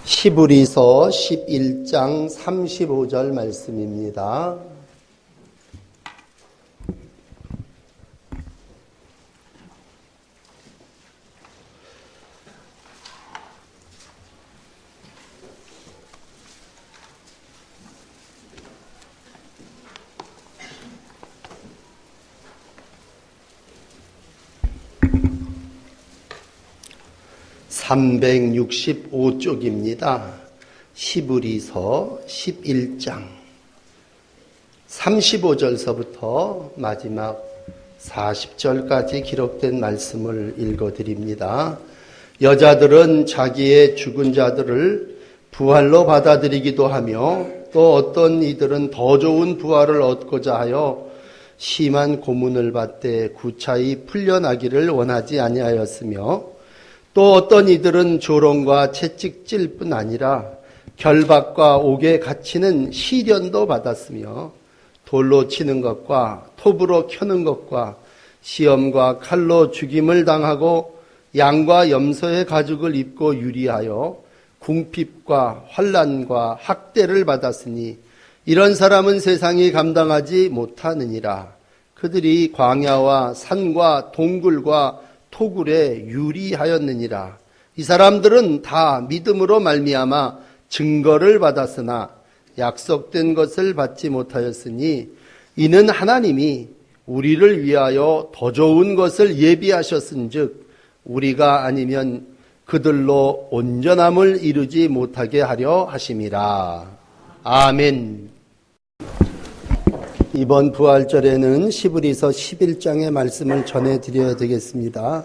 히브리서 11장 35절 말씀입니다. (365쪽입니다) 히브리서 11장 35절서부터 마지막 40절까지 기록된 말씀을 읽어드립니다. 여자들은 자기의 죽은 자들을 부활로 받아들이기도 하며 또 어떤 이들은 더 좋은 부활을 얻고자 하여 심한 고문을 받되 구차히 풀려나기를 원하지 아니하였으며 또 어떤 이들은 조롱과 채찍질 뿐 아니라 결박과 옥에 갇히는 시련도 받았으며 돌로 치는 것과 톱으로 켜는 것과 시험과 칼로 죽임을 당하고 양과 염소의 가죽을 입고 유리하여 궁핍과 환난과 학대를 받았으니 이런 사람은 세상이 감당하지 못하느니라. 그들이 광야와 산과 동굴과 토굴에 유리하였느니라. 이 사람들은 다 믿음으로 말미암아 증거를 받았으나 약속된 것을 받지 못하였으니 이는 하나님이 우리를 위하여 더 좋은 것을 예비하셨은즉 우리가 아니면 그들로 온전함을 이루지 못하게 하려 하심이라. 아멘. 이번 부활절에는 히브리서 11장의 말씀을 전해드려야 되겠습니다.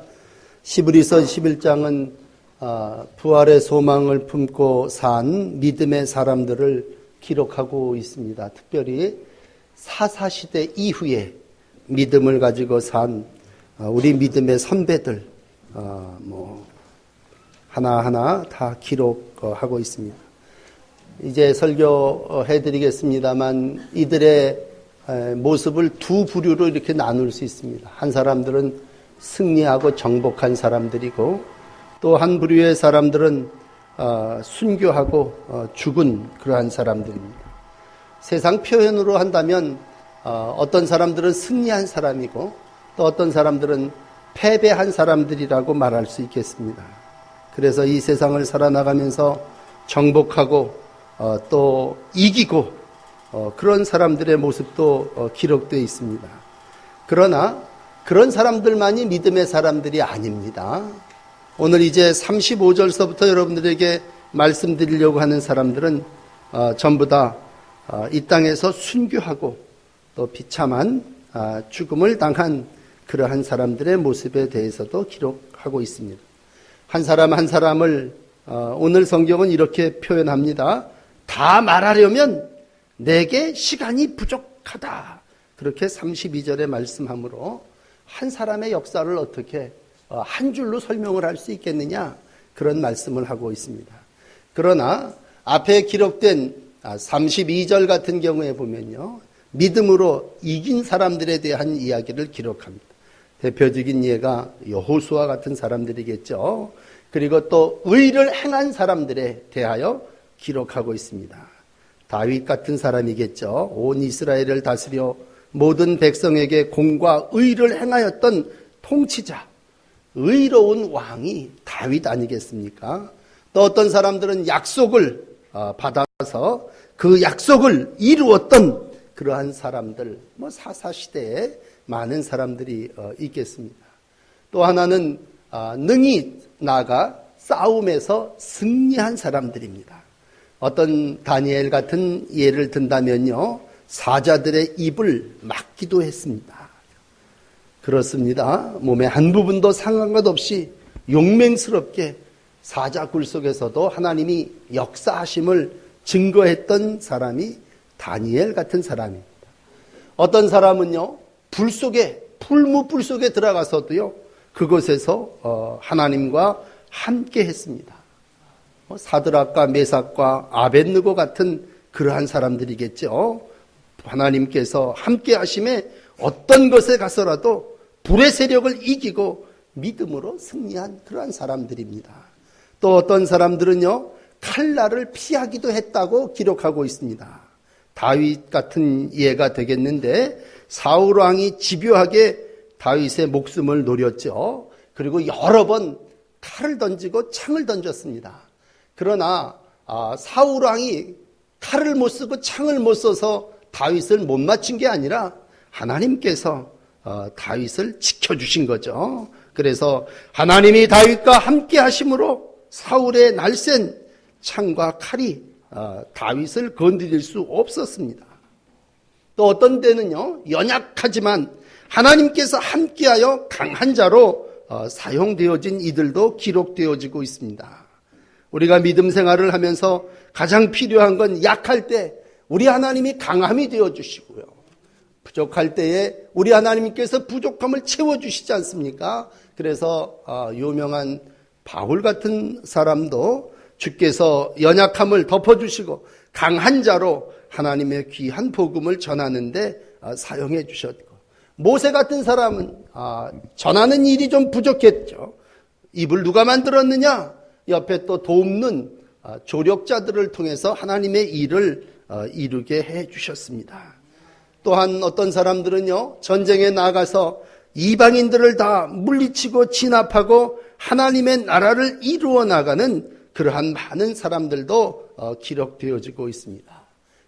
히브리서 11장은 부활의 소망을 품고 산 믿음의 사람들을 기록하고 있습니다. 특별히 사사시대 이후에 믿음을 가지고 산 우리 믿음의 선배들 하나하나 다 기록하고 있습니다. 이제 설교해드리겠습니다만 이들의 모습을 두 부류로 이렇게 나눌 수 있습니다. 한 사람들은 승리하고 정복한 사람들이고 또 한 부류의 사람들은 순교하고 죽은 그러한 사람들입니다. 세상 표현으로 한다면 어떤 사람들은 승리한 사람이고 또 어떤 사람들은 패배한 사람들이라고 말할 수 있겠습니다. 그래서 이 세상을 살아나가면서 정복하고 또 이기고 그런 사람들의 모습도 기록되어 있습니다. 그러나 그런 사람들만이 믿음의 사람들이 아닙니다. 오늘 이제 35절서부터 여러분들에게 말씀드리려고 하는 사람들은 전부 다 이 땅에서 순교하고 또 비참한 죽음을 당한 그러한 사람들의 모습에 대해서도 기록하고 있습니다. 한 사람 한 사람을 오늘 성경은 이렇게 표현합니다. 다 말하려면 내게 시간이 부족하다. 그렇게 32절에 말씀하므로 한 사람의 역사를 어떻게 한 줄로 설명을 할 수 있겠느냐 그런 말씀을 하고 있습니다. 그러나 앞에 기록된 32절 같은 경우에 보면요, 믿음으로 이긴 사람들에 대한 이야기를 기록합니다. 대표적인 예가 여호수아 같은 사람들이겠죠. 그리고 또 의를 행한 사람들에 대하여 기록하고 있습니다. 다윗 같은 사람이겠죠. 온 이스라엘을 다스려 모든 백성에게 공과 의를 행하였던 통치자, 의로운 왕이 다윗 아니겠습니까? 또 어떤 사람들은 약속을 받아서 그 약속을 이루었던 그러한 사람들, 사사시대에 많은 사람들이 있겠습니다. 또 하나는 능히 나아가 싸움에서 승리한 사람들입니다. 어떤 다니엘 같은 예를 든다면요, 사자들의 입을 막기도 했습니다. 그렇습니다. 몸의 한 부분도 상한 것 없이 용맹스럽게 사자 굴 속에서도 하나님이 역사하심을 증거했던 사람이 다니엘 같은 사람입니다. 어떤 사람은요, 풀무불 속에 들어가서도요, 그곳에서 하나님과 함께 했습니다. 사드락과 메삭과 아벳느고 같은 그러한 사람들이겠죠. 하나님께서 함께 하심에 어떤 것에 가서라도 불의 세력을 이기고 믿음으로 승리한 그러한 사람들입니다. 또 어떤 사람들은요, 칼날을 피하기도 했다고 기록하고 있습니다. 다윗 같은 예가 되겠는데 사울 왕이 집요하게 다윗의 목숨을 노렸죠. 그리고 여러 번 칼을 던지고 창을 던졌습니다. 그러나 사울 왕이 칼을 못 쓰고 창을 못 써서 다윗을 못 맞춘 게 아니라 하나님께서 다윗을 지켜주신 거죠. 그래서 하나님이 다윗과 함께 하심으로 사울의 날쌘 창과 칼이 다윗을 건드릴 수 없었습니다. 또 어떤 때는요, 연약하지만 하나님께서 함께하여 강한 자로 사용되어진 이들도 기록되어지고 있습니다. 우리가 믿음 생활을 하면서 가장 필요한 건 약할 때 우리 하나님이 강함이 되어주시고요, 부족할 때에 우리 하나님께서 부족함을 채워주시지 않습니까? 그래서 유명한 바울 같은 사람도 주께서 연약함을 덮어주시고 강한 자로 하나님의 귀한 복음을 전하는데 사용해 주셨고, 모세 같은 사람은 전하는 일이 좀 부족했죠. 입을 누가 만들었느냐? 옆에 또 돕는 조력자들을 통해서 하나님의 일을 이루게 해 주셨습니다. 또한 어떤 사람들은요, 전쟁에 나가서 이방인들을 다 물리치고 진압하고 하나님의 나라를 이루어 나가는 그러한 많은 사람들도 기록되어지고 있습니다.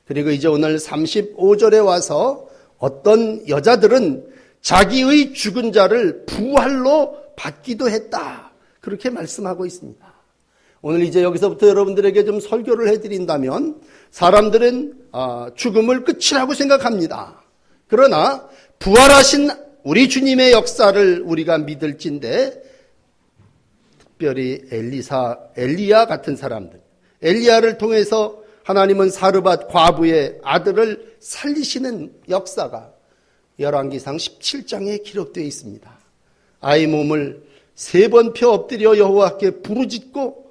그리고 이제 오늘 35절에 와서 어떤 여자들은 자기의 죽은 자를 부활로 받기도 했다, 그렇게 말씀하고 있습니다. 오늘 이제 여기서부터 여러분들에게 좀 설교를 해드린다면, 사람들은 죽음을 끝이라고 생각합니다. 그러나 부활하신 우리 주님의 역사를 우리가 믿을진데, 특별히 엘리야 같은 사람들, 엘리야를 통해서 하나님은 사르밧 과부의 아들을 살리시는 역사가 열왕기상 17장에 기록되어 있습니다. 아이 몸을 3번 펴 엎드려 여호와께 부르짖고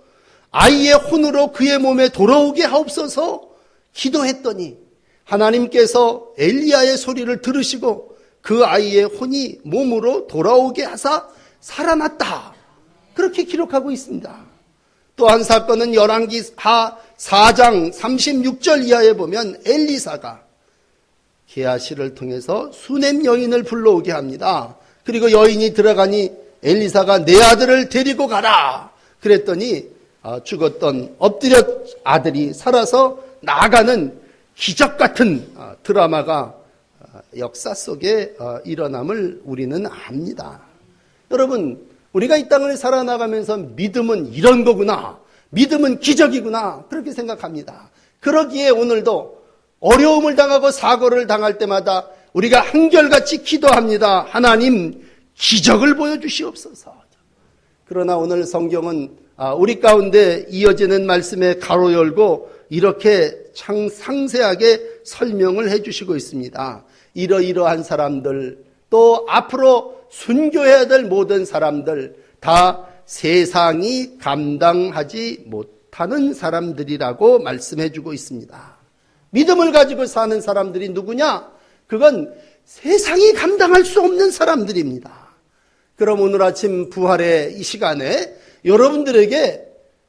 아이의 혼으로 그의 몸에 돌아오게 하옵소서 기도했더니 하나님께서 엘리야의 소리를 들으시고 그 아이의 혼이 몸으로 돌아오게 하사 살아났다, 그렇게 기록하고 있습니다. 또 한 사건은 열왕기하 4장 36절 이하에 보면 엘리사가 게하시를 통해서 수넴 여인을 불러오게 합니다. 그리고 여인이 들어가니 엘리사가 내 아들을 데리고 가라 그랬더니 죽었던 엎드려 아들이 살아서 나아가는 기적 같은 드라마가 역사 속에 일어남을 우리는 압니다. 여러분, 우리가 이 땅을 살아나가면서 믿음은 이런 거구나, 믿음은 기적이구나, 그렇게 생각합니다. 그러기에 오늘도 어려움을 당하고 사고를 당할 때마다 우리가 한결같이 기도합니다. 하나님, 기적을 보여주시옵소서. 그러나 오늘 성경은 우리 가운데 이어지는 말씀에 가로 열고 이렇게 상세하게 설명을 해주시고 있습니다. 이러이러한 사람들, 또 앞으로 순교해야 될 모든 사람들 다 세상이 감당하지 못하는 사람들이라고 말씀해주고 있습니다. 믿음을 가지고 사는 사람들이 누구냐? 그건 세상이 감당할 수 없는 사람들입니다. 그럼 오늘 아침 부활의 이 시간에 여러분들에게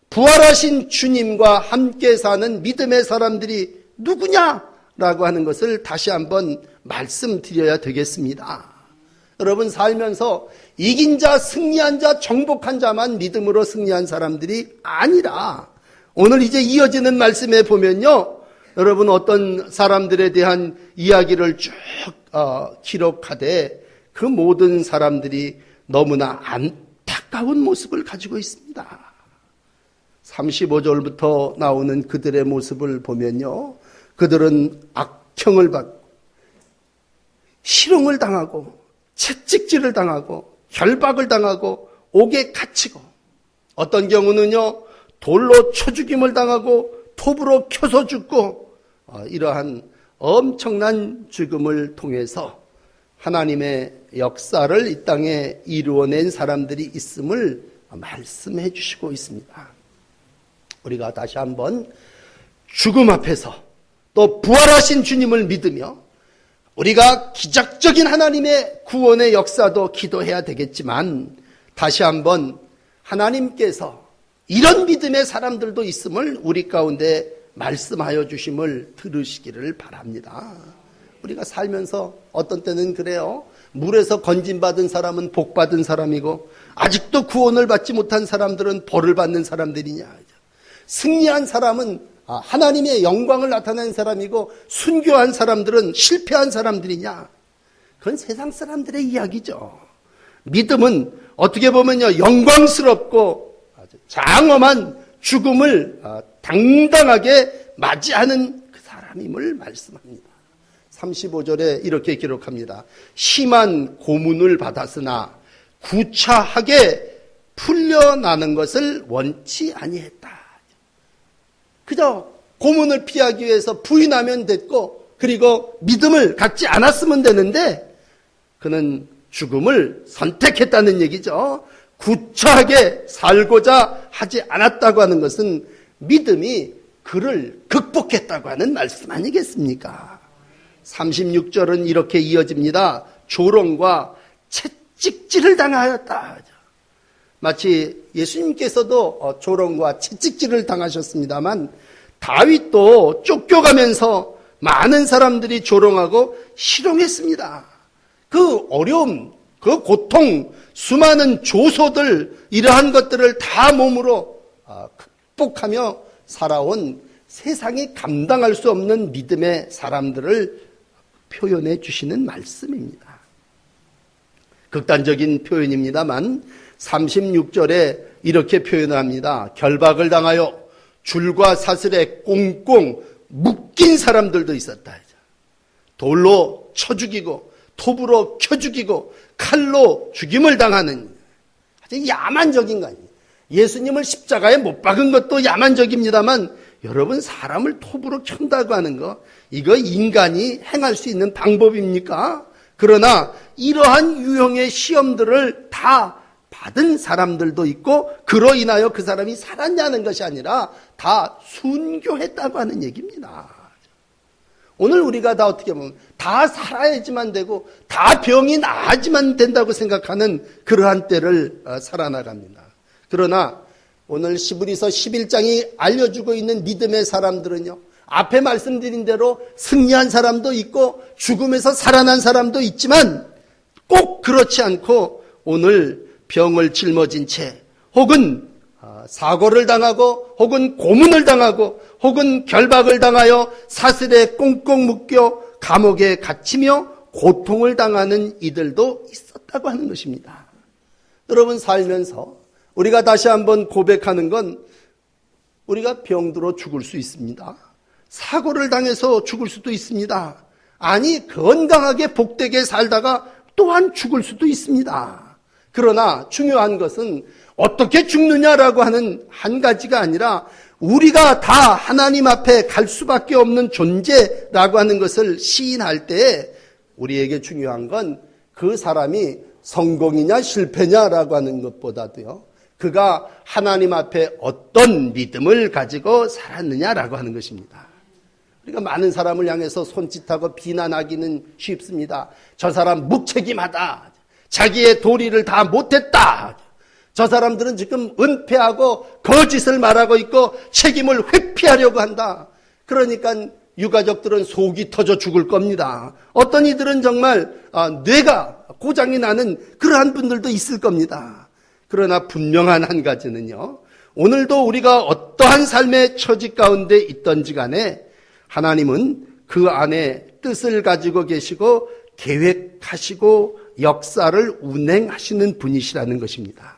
부활하신 주님과 함께 사는 믿음의 사람들이 누구냐라고 하는 것을 다시 한번 말씀드려야 되겠습니다. 여러분, 살면서 이긴 자, 승리한 자, 정복한 자만 믿음으로 승리한 사람들이 아니라 오늘 이제 이어지는 말씀에 보면요, 여러분 어떤 사람들에 대한 이야기를 쭉 기록하되 그 모든 사람들이 너무나 안타까운 모습을 가지고 있습니다. 35절부터 나오는 그들의 모습을 보면요, 그들은 악형을 받고 실형을 당하고 채찍질을 당하고 결박을 당하고 옥에 갇히고, 어떤 경우는요 돌로 쳐 죽임을 당하고 톱으로 켜서 죽고, 이러한 엄청난 죽음을 통해서 하나님의 역사를 이 땅에 이루어낸 사람들이 있음을 말씀해 주시고 있습니다. 우리가 다시 한번 죽음 앞에서 또 부활하신 주님을 믿으며 우리가 기적적인 하나님의 구원의 역사도 기도해야 되겠지만, 다시 한번 하나님께서 이런 믿음의 사람들도 있음을 우리 가운데 말씀하여 주심을 들으시기를 바랍니다. 우리가 살면서 어떤 때는 그래요. 물에서 건진받은 사람은 복받은 사람이고 아직도 구원을 받지 못한 사람들은 벌을 받는 사람들이냐. 승리한 사람은 하나님의 영광을 나타낸 사람이고 순교한 사람들은 실패한 사람들이냐. 그건 세상 사람들의 이야기죠. 믿음은 어떻게 보면요, 영광스럽고 장엄한 죽음을 당당하게 맞이하는 그 사람임을 말씀합니다. 35절에 이렇게 기록합니다. 심한 고문을 받았으나 구차하게 풀려나는 것을 원치 아니했다. 그저 고문을 피하기 위해서 부인하면 됐고, 그리고 믿음을 갖지 않았으면 되는데 그는 죽음을 선택했다는 얘기죠. 구차하게 살고자 하지 않았다고 하는 것은 믿음이 그를 극복했다고 하는 말씀 아니겠습니까? 36절은 이렇게 이어집니다. 조롱과 채찍질을 당하였다. 마치 예수님께서도 조롱과 채찍질을 당하셨습니다만 다윗도 쫓겨가면서 많은 사람들이 조롱하고 희롱했습니다. 그 어려움, 그 고통, 수많은 조소들, 이러한 것들을 다 몸으로 극복하며 살아온 세상이 감당할 수 없는 믿음의 사람들을 표현해 주시는 말씀입니다. 극단적인 표현입니다만 36절에 이렇게 표현합니다. 결박을 당하여 줄과 사슬에 꽁꽁 묶인 사람들도 있었다. 돌로 쳐 죽이고 톱으로 켜 죽이고 칼로 죽임을 당하는 아주 야만적인 거 아니에요. 예수님을 십자가에 못 박은 것도 야만적입니다만 여러분, 사람을 톱으로 켠다고 하는 거, 이거 인간이 행할 수 있는 방법입니까? 그러나 이러한 유형의 시험들을 다 받은 사람들도 있고 그로 인하여 그 사람이 살았냐는 것이 아니라 다 순교했다고 하는 얘기입니다. 오늘 우리가 다 어떻게 보면 다 살아야지만 되고 다 병이 나아야지만 된다고 생각하는 그러한 때를 살아나갑니다. 그러나 오늘 시브리서 11장이 알려주고 있는 믿음의 사람들은요, 앞에 말씀드린 대로 승리한 사람도 있고 죽음에서 살아난 사람도 있지만 꼭 그렇지 않고 오늘 병을 짊어진 채 혹은 사고를 당하고 혹은 고문을 당하고 혹은 결박을 당하여 사슬에 꽁꽁 묶여 감옥에 갇히며 고통을 당하는 이들도 있었다고 하는 것입니다. 여러분, 살면서 우리가 다시 한번 고백하는 건 우리가 병들어 죽을 수 있습니다. 사고를 당해서 죽을 수도 있습니다. 아니, 건강하게 복되게 살다가 또한 죽을 수도 있습니다. 그러나 중요한 것은 어떻게 죽느냐라고 하는 한 가지가 아니라 우리가 다 하나님 앞에 갈 수밖에 없는 존재라고 하는 것을 시인할 때 우리에게 중요한 건 그 사람이 성공이냐 실패냐라고 하는 것보다도요, 그가 하나님 앞에 어떤 믿음을 가지고 살았느냐라고 하는 것입니다. 우리가 많은 사람을 향해서 손짓하고 비난하기는 쉽습니다. 저 사람 무책임하다. 자기의 도리를 다 못했다. 저 사람들은 지금 은폐하고 거짓을 말하고 있고 책임을 회피하려고 한다. 그러니까 유가족들은 속이 터져 죽을 겁니다. 어떤 이들은 정말 뇌가 고장이 나는 그러한 분들도 있을 겁니다. 그러나 분명한 한 가지는요, 오늘도 우리가 어떠한 삶의 처지 가운데 있던지 간에 하나님은 그 안에 뜻을 가지고 계시고 계획하시고 역사를 운행하시는 분이시라는 것입니다.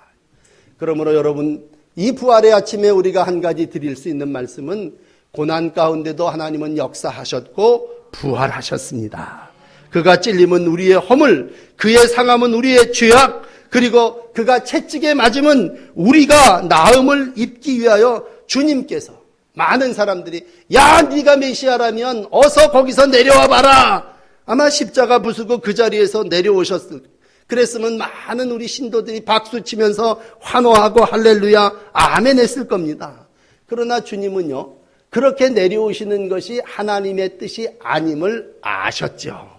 그러므로 여러분, 이 부활의 아침에 우리가 한 가지 드릴 수 있는 말씀은 고난 가운데도 하나님은 역사하셨고 부활하셨습니다. 그가 찔림은 우리의 허물, 그의 상함은 우리의 죄악, 그리고 그가 채찍에 맞으면 우리가 나음을 입기 위하여 주님께서, 많은 사람들이 야, 네가 메시아라면 어서 거기서 내려와 봐라. 아마 십자가 부수고 그 자리에서 내려오셨을 거예요. 그랬으면 많은 우리 신도들이 박수치면서 환호하고 할렐루야 아멘 했을 겁니다. 그러나 주님은요, 그렇게 내려오시는 것이 하나님의 뜻이 아님을 아셨죠.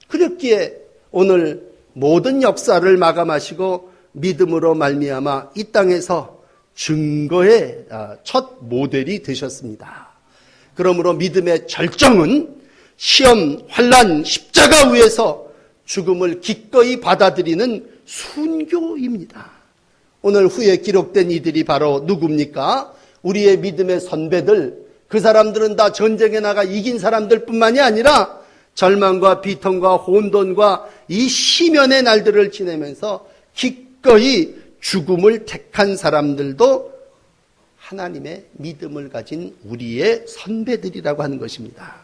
그렇기에 오늘 모든 역사를 마감하시고 믿음으로 말미암아 이 땅에서 증거의 첫 모델이 되셨습니다. 그러므로 믿음의 절정은 시험, 환난, 십자가 위에서 죽음을 기꺼이 받아들이는 순교입니다. 오늘 후에 기록된 이들이 바로 누굽니까? 우리의 믿음의 선배들, 그 사람들은 다 전쟁에 나가 이긴 사람들 뿐만이 아니라 절망과 비통과 혼돈과 이 시면의 날들을 지내면서 기꺼이 죽음을 택한 사람들도 하나님의 믿음을 가진 우리의 선배들이라고 하는 것입니다.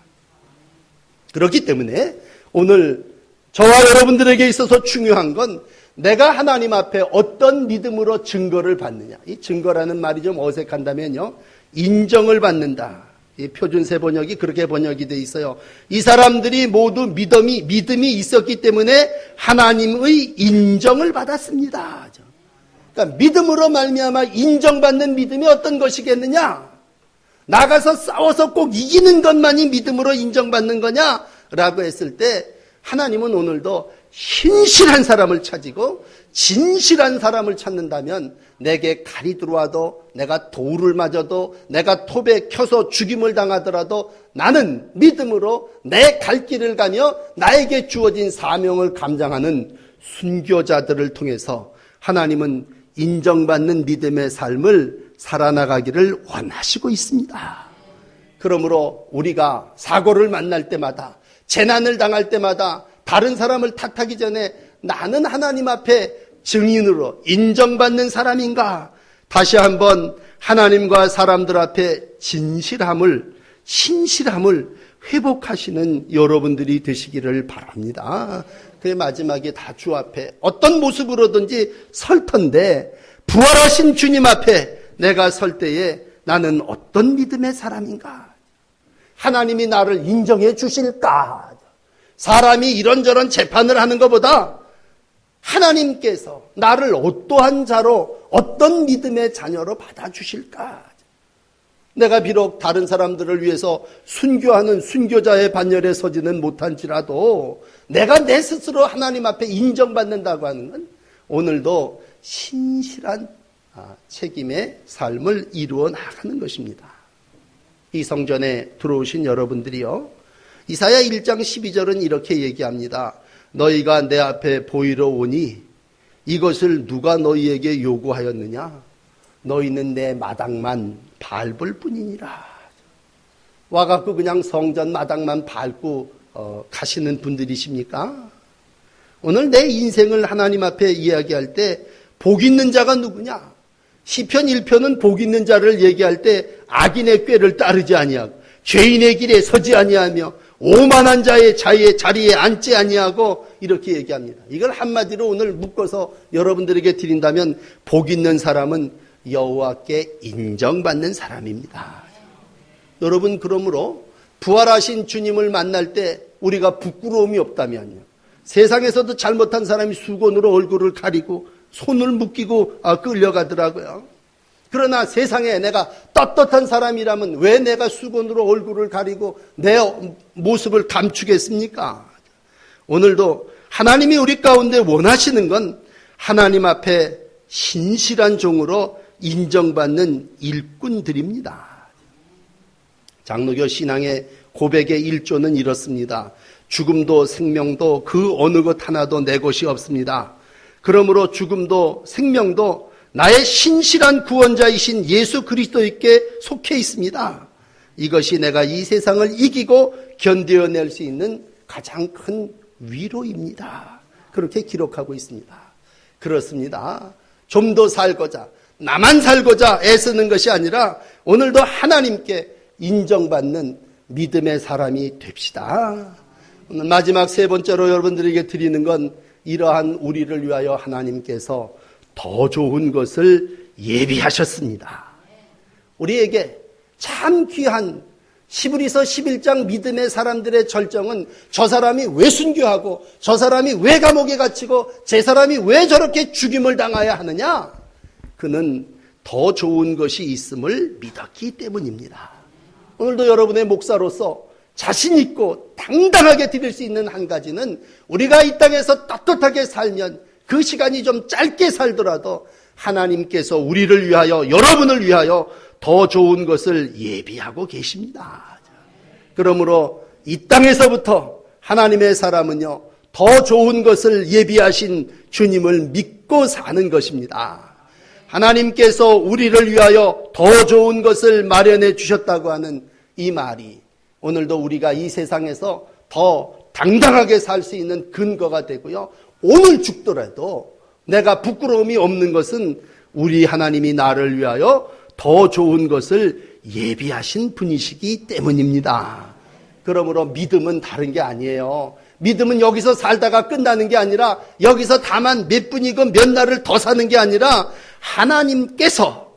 그렇기 때문에 오늘 저와 여러분들에게 있어서 중요한 건 내가 하나님 앞에 어떤 믿음으로 증거를 받느냐. 이 증거라는 말이 좀 어색한다면요, 인정을 받는다. 이 표준세 번역이 그렇게 번역이 돼 있어요. 이 사람들이 모두 믿음이 있었기 때문에 하나님의 인정을 받았습니다. 그러니까 믿음으로 말미암아 인정받는 믿음이 어떤 것이겠느냐? 나가서 싸워서 꼭 이기는 것만이 믿음으로 인정받는 거냐라고 했을 때 하나님은 오늘도 신실한 사람을 찾고 진실한 사람을 찾는다면 내게 칼이 들어와도 내가 돌을 맞아도 내가 톱에 켜서 죽임을 당하더라도 나는 믿음으로 내 갈 길을 가며 나에게 주어진 사명을 감당하는 순교자들을 통해서 하나님은 인정받는 믿음의 삶을 살아나가기를 원하시고 있습니다. 그러므로 우리가 사고를 만날 때마다 재난을 당할 때마다 다른 사람을 탓하기 전에 나는 하나님 앞에 증인으로 인정받는 사람인가? 다시 한번 하나님과 사람들 앞에 신실함을 회복하시는 여러분들이 되시기를 바랍니다. 그 마지막에 다 주 앞에 어떤 모습으로든지 설 텐데 부활하신 주님 앞에 내가 설 때에 나는 어떤 믿음의 사람인가? 하나님이 나를 인정해 주실까? 사람이 이런저런 재판을 하는 것보다 하나님께서 나를 어떠한 자로 어떤 믿음의 자녀로 받아주실까? 내가 비록 다른 사람들을 위해서 순교하는 순교자의 반열에 서지는 못한지라도 내가 내 스스로 하나님 앞에 인정받는다고 하는 건 오늘도 신실한 책임의 삶을 이루어 나가는 것입니다. 이 성전에 들어오신 여러분들이요, 이사야 1장 12절은 이렇게 얘기합니다. 너희가 내 앞에 보이러 오니 이것을 누가 너희에게 요구하였느냐? 너희는 내 마당만 밟을 뿐이니라. 와갖고 그냥 성전 마당만 밟고 가시는 분들이십니까? 오늘 내 인생을 하나님 앞에 이야기할 때 복 있는 자가 누구냐? 시편 1편은 복 있는 자를 얘기할 때 악인의 꾀를 따르지 아니하고 죄인의 길에 서지 아니하며 오만한 자의 자리에 앉지 아니하고 이렇게 얘기합니다. 이걸 한마디로 오늘 묶어서 여러분들에게 드린다면 복 있는 사람은 여호와께 인정받는 사람입니다. 여러분, 그러므로 부활하신 주님을 만날 때 우리가 부끄러움이 없다면요, 세상에서도 잘못한 사람이 수건으로 얼굴을 가리고 손을 묶이고 끌려가더라고요. 그러나 세상에 내가 떳떳한 사람이라면 왜 내가 수건으로 얼굴을 가리고 내 모습을 감추겠습니까? 오늘도 하나님이 우리 가운데 원하시는 건 하나님 앞에 신실한 종으로 인정받는 일꾼들입니다. 장로교 신앙의 고백의 1조는 이렇습니다. 죽음도 생명도 그 어느 것 하나도 내 것이 없습니다. 그러므로 죽음도 생명도 나의 신실한 구원자이신 예수 그리스도께 속해 있습니다. 이것이 내가 이 세상을 이기고 견뎌낼 수 있는 가장 큰 위로입니다. 그렇게 기록하고 있습니다. 그렇습니다. 좀 더 살고자, 나만 살고자 애쓰는 것이 아니라 오늘도 하나님께 인정받는 믿음의 사람이 됩시다. 오늘 마지막 세 번째로 여러분들에게 드리는 건 이러한 우리를 위하여 하나님께서 더 좋은 것을 예비하셨습니다. 우리에게 참 귀한 히브리서 11장 믿음의 사람들의 절정은 저 사람이 왜 순교하고 저 사람이 왜 감옥에 갇히고 제 사람이 왜 저렇게 죽임을 당해야 하느냐? 그는 더 좋은 것이 있음을 믿었기 때문입니다. 오늘도 여러분의 목사로서 자신 있고 당당하게 드릴 수 있는 한 가지는 우리가 이 땅에서 떳떳하게 살면 그 시간이 좀 짧게 살더라도 하나님께서 우리를 위하여, 여러분을 위하여 더 좋은 것을 예비하고 계십니다. 그러므로 이 땅에서부터 하나님의 사람은요, 더 좋은 것을 예비하신 주님을 믿고 사는 것입니다. 하나님께서 우리를 위하여 더 좋은 것을 마련해 주셨다고 하는 이 말이 오늘도 우리가 이 세상에서 더 당당하게 살 수 있는 근거가 되고요. 오늘 죽더라도 내가 부끄러움이 없는 것은 우리 하나님이 나를 위하여 더 좋은 것을 예비하신 분이시기 때문입니다. 그러므로 믿음은 다른 게 아니에요. 믿음은 여기서 살다가 끝나는 게 아니라 여기서 다만 몇 분이고 몇 날을 더 사는 게 아니라 하나님께서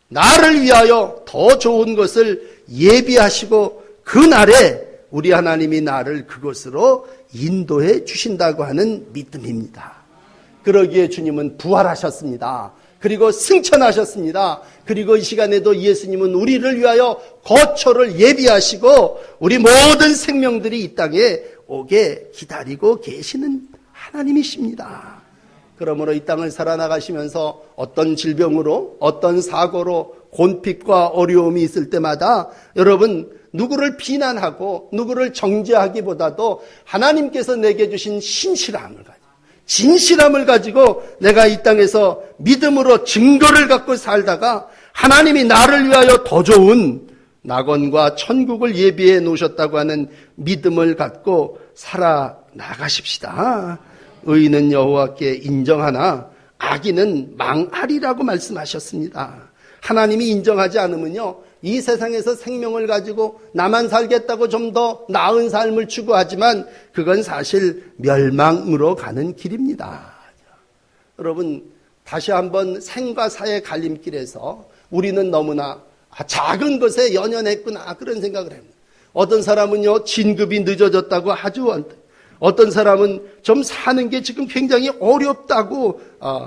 나를 위하여 더 좋은 것을 예비하시고 그날에 우리 하나님이 나를 그곳으로 인도해 주신다고 하는 믿음입니다. 그러기에 주님은 부활하셨습니다. 그리고 승천하셨습니다. 그리고 이 시간에도 예수님은 우리를 위하여 거처를 예비하시고 우리 모든 생명들이 이 땅에 오게 기다리고 계시는 하나님이십니다. 그러므로 이 땅을 살아나가시면서 어떤 질병으로, 어떤 사고로 곤핍과 어려움이 있을 때마다 여러분 누구를 비난하고 누구를 정죄하기보다도 하나님께서 내게 주신 신실함을 가지고 진실함을 가지고 내가 이 땅에서 믿음으로 증거를 갖고 살다가 하나님이 나를 위하여 더 좋은 낙원과 천국을 예비해 놓으셨다고 하는 믿음을 갖고 살아나가십시다. 의인은 여호와께 인정하나 악인은 망하리라고 말씀하셨습니다. 하나님이 인정하지 않으면요, 이 세상에서 생명을 가지고 나만 살겠다고 좀 더 나은 삶을 추구하지만 그건 사실 멸망으로 가는 길입니다. 여러분, 다시 한번 생과 사의 갈림길에서 우리는 너무나 작은 것에 연연했구나 그런 생각을 합니다. 어떤 사람은요, 진급이 늦어졌다고 아주, 어떤 사람은 좀 사는 게 지금 굉장히 어렵다고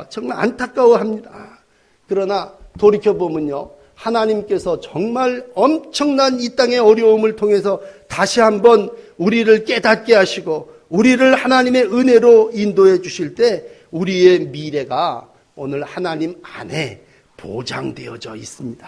정말 안타까워합니다. 그러나 돌이켜보면요, 하나님께서 정말 엄청난 이 땅의 어려움을 통해서 다시 한번 우리를 깨닫게 하시고 우리를 하나님의 은혜로 인도해 주실 때 우리의 미래가 오늘 하나님 안에 보장되어져 있습니다.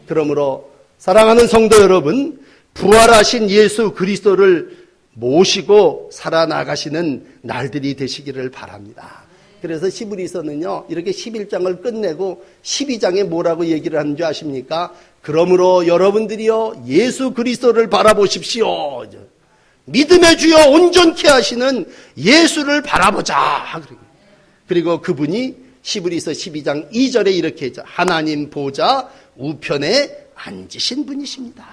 그러므로 사랑하는 성도 여러분, 부활하신 예수 그리스도를 모시고 살아나가시는 날들이 되시기를 바랍니다. 그래서 히브리서는요, 이렇게 11장을 끝내고 12장에 뭐라고 얘기를 하는 줄 아십니까? 그러므로 여러분들이요, 예수 그리스도를 바라보십시오. 믿음의 주여 온전케 하시는 예수를 바라보자. 그리고 그분이 히브리서 12장 2절에 이렇게 했죠. 하나님 보좌 우편에 앉으신 분이십니다.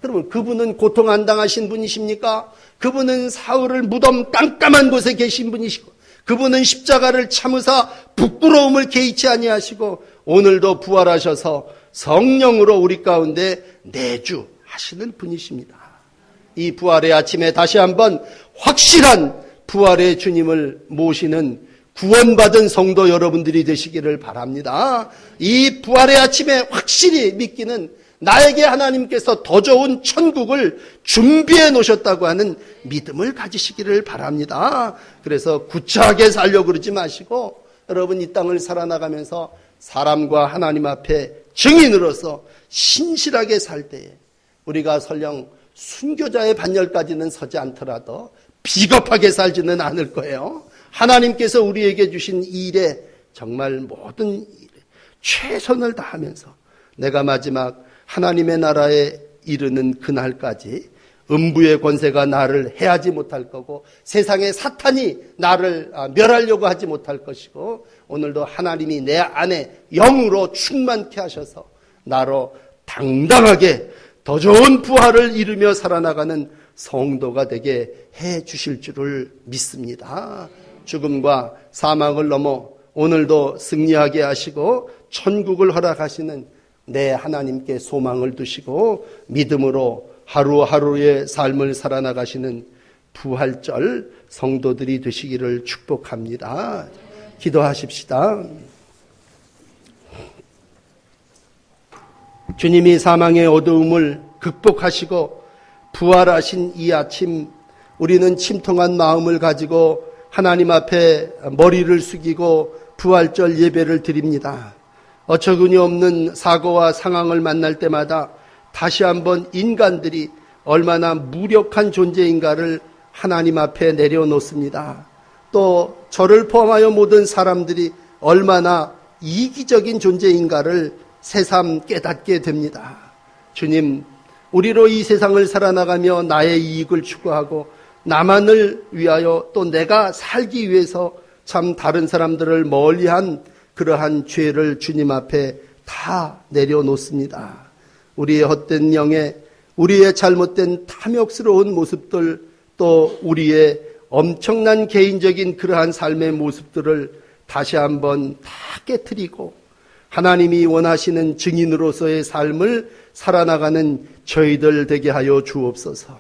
그러면 그분은 고통 안 당하신 분이십니까? 그분은 사흘을 무덤 깜깜한 곳에 계신 분이시고 그분은 십자가를 참으사 부끄러움을 개의치 아니하시고 오늘도 부활하셔서 성령으로 우리 가운데 내주하시는 분이십니다. 이 부활의 아침에 다시 한번 확실한 부활의 주님을 모시는 구원받은 성도 여러분들이 되시기를 바랍니다. 이 부활의 아침에 확실히 믿기는 나에게 하나님께서 더 좋은 천국을 준비해 놓으셨다고 하는 믿음을 가지시기를 바랍니다. 그래서 구차하게 살려고 그러지 마시고 여러분 이 땅을 살아나가면서 사람과 하나님 앞에 증인으로서 신실하게 살 때에 우리가 설령 순교자의 반열까지는 서지 않더라도 비겁하게 살지는 않을 거예요. 하나님께서 우리에게 주신 일에 정말 모든 일에 최선을 다하면서 내가 마지막 하나님의 나라에 이르는 그날까지 음부의 권세가 나를 해하지 못할 거고 세상의 사탄이 나를 멸하려고 하지 못할 것이고 오늘도 하나님이 내 안에 영으로 충만케 하셔서 나로 당당하게 더 좋은 부활을 이루며 살아나가는 성도가 되게 해 주실 줄을 믿습니다. 죽음과 사망을 넘어 오늘도 승리하게 하시고 천국을 허락하시는 내 하나님께 소망을 두시고 믿음으로 하루하루의 삶을 살아나가시는 부활절 성도들이 되시기를 축복합니다. 기도하십시다. 주님이 사망의 어두움을 극복하시고 부활하신 이 아침 우리는 침통한 마음을 가지고 하나님 앞에 머리를 숙이고 부활절 예배를 드립니다. 어처구니 없는 사고와 상황을 만날 때마다 다시 한번 인간들이 얼마나 무력한 존재인가를 하나님 앞에 내려놓습니다. 또 저를 포함하여 모든 사람들이 얼마나 이기적인 존재인가를 새삼 깨닫게 됩니다. 주님, 우리로 이 세상을 살아나가며 나의 이익을 추구하고 나만을 위하여 또 내가 살기 위해서 참 다른 사람들을 멀리한 그러한 죄를 주님 앞에 다 내려놓습니다. 우리의 헛된 영에 우리의 잘못된 탐욕스러운 모습들, 또 우리의 엄청난 개인적인 그러한 삶의 모습들을 다시 한번 다 깨트리고 하나님이 원하시는 증인으로서의 삶을 살아나가는 저희들 되게 하여 주옵소서.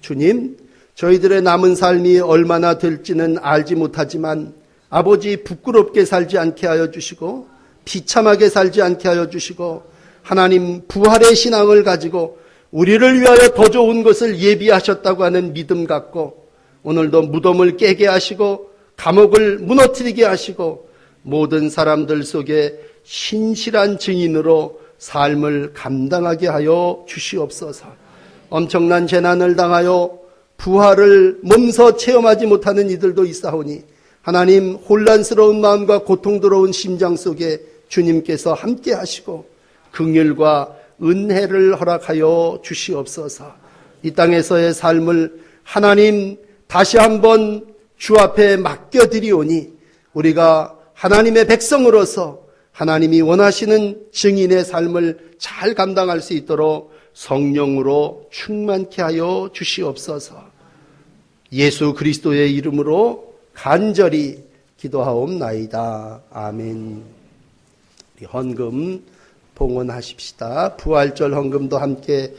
주님, 저희들의 남은 삶이 얼마나 될지는 알지 못하지만 아버지, 부끄럽게 살지 않게 하여 주시고 비참하게 살지 않게 하여 주시고 하나님 부활의 신앙을 가지고 우리를 위하여 더 좋은 것을 예비하셨다고 하는 믿음 갖고 오늘도 무덤을 깨게 하시고 감옥을 무너뜨리게 하시고 모든 사람들 속에 신실한 증인으로 삶을 감당하게 하여 주시옵소서. 엄청난 재난을 당하여 부활을 몸소 체험하지 못하는 이들도 있사오니 하나님, 혼란스러운 마음과 고통스러운 심장 속에 주님께서 함께 하시고 긍휼과 은혜를 허락하여 주시옵소서. 이 땅에서의 삶을 하나님 다시 한번 주 앞에 맡겨드리오니 우리가 하나님의 백성으로서 하나님이 원하시는 증인의 삶을 잘 감당할 수 있도록 성령으로 충만케 하여 주시옵소서. 예수 그리스도의 이름으로 간절히 기도하옵나이다. 아멘. 헌금 봉헌하십시다. 부활절 헌금도 함께